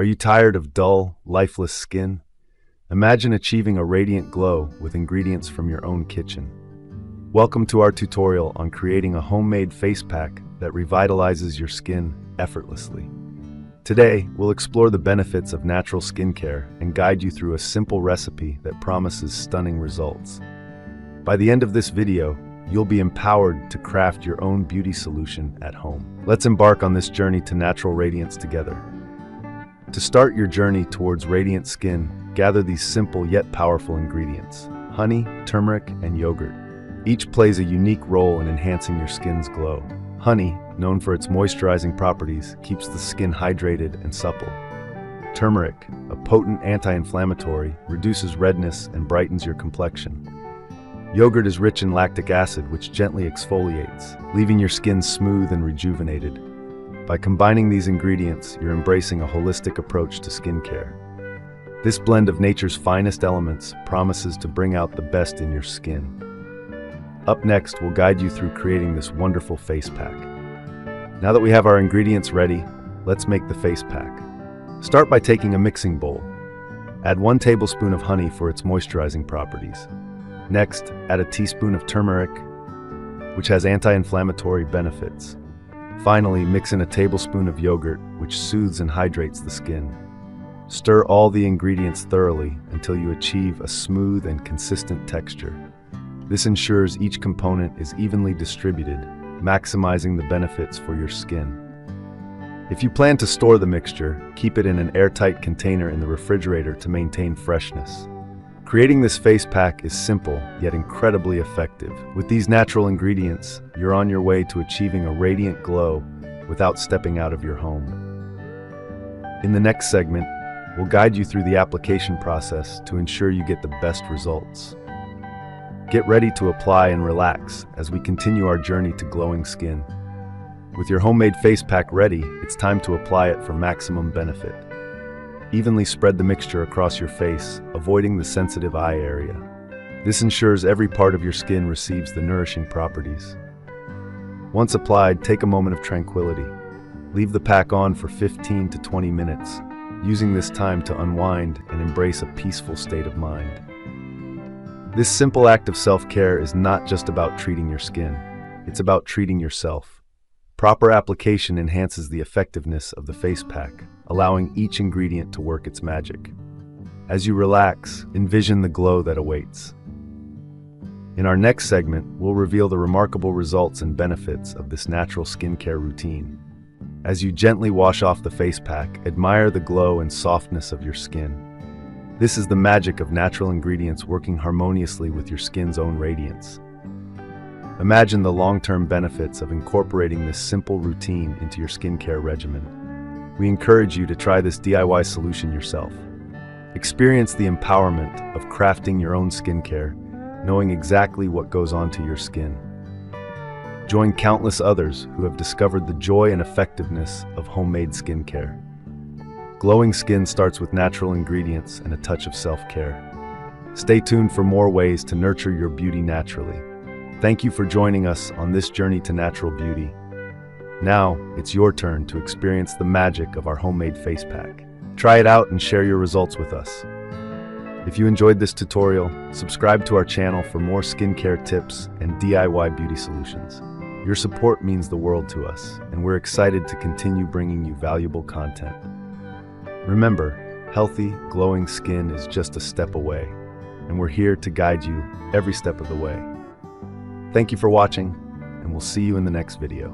Are you tired of dull, lifeless skin? Imagine achieving a radiant glow with ingredients from your own kitchen. Welcome to our tutorial on creating a homemade face pack that revitalizes your skin effortlessly. Today, we'll explore the benefits of natural skincare and guide you through a simple recipe that promises stunning results. By the end of this video, you'll be empowered to craft your own beauty solution at home. Let's embark on this journey to natural radiance together. To start your journey towards radiant skin, gather these simple yet powerful ingredients: honey, turmeric, and yogurt. Each plays a unique role in enhancing your skin's glow. Honey, known for its moisturizing properties, keeps the skin hydrated and supple. Turmeric, a potent anti-inflammatory, reduces redness and brightens your complexion. Yogurt is rich in lactic acid, which gently exfoliates, leaving your skin smooth and rejuvenated. By combining these ingredients, you're embracing a holistic approach to skincare. This blend of nature's finest elements promises to bring out the best in your skin. Up next, we'll guide you through creating this wonderful face pack. Now that we have our ingredients ready, let's make the face pack. Start by taking a mixing bowl. Add 1 tablespoon of honey for its moisturizing properties. Next, add a teaspoon of turmeric, which has anti-inflammatory benefits. Finally, mix in a tablespoon of yogurt, which soothes and hydrates the skin. Stir all the ingredients thoroughly until you achieve a smooth and consistent texture. This ensures each component is evenly distributed, maximizing the benefits for your skin. If you plan to store the mixture, keep it in an airtight container in the refrigerator to maintain freshness. Creating this face pack is simple, yet incredibly effective. With these natural ingredients, you're on your way to achieving a radiant glow without stepping out of your home. In the next segment, we'll guide you through the application process to ensure you get the best results. Get ready to apply and relax as we continue our journey to glowing skin. With your homemade face pack ready, it's time to apply it for maximum benefit. Evenly spread the mixture across your face, avoiding the sensitive eye area. This ensures every part of your skin receives the nourishing properties. Once applied, take a moment of tranquility. Leave the pack on for 15 to 20 minutes, using this time to unwind and embrace a peaceful state of mind. This simple act of self-care is not just about treating your skin, it's about treating yourself. Proper application enhances the effectiveness of the face pack, allowing each ingredient to work its magic. As you relax, envision the glow that awaits. In our next segment, we'll reveal the remarkable results and benefits of this natural skincare routine. As you gently wash off the face pack, admire the glow and softness of your skin. This is the magic of natural ingredients working harmoniously with your skin's own radiance. Imagine the long-term benefits of incorporating this simple routine into your skincare regimen. We encourage you to try this DIY solution yourself. Experience the empowerment of crafting your own skincare, knowing exactly what goes onto your skin. Join countless others who have discovered the joy and effectiveness of homemade skincare. Glowing skin starts with natural ingredients and a touch of self-care. Stay tuned for more ways to nurture your beauty naturally. Thank you for joining us on this journey to natural beauty. Now, it's your turn to experience the magic of our homemade face pack. Try it out and share your results with us. If you enjoyed this tutorial, subscribe to our channel for more skincare tips and DIY beauty solutions. Your support means the world to us, and we're excited to continue bringing you valuable content. Remember, healthy, glowing skin is just a step away, and we're here to guide you every step of the way. Thank you for watching, and we'll see you in the next video.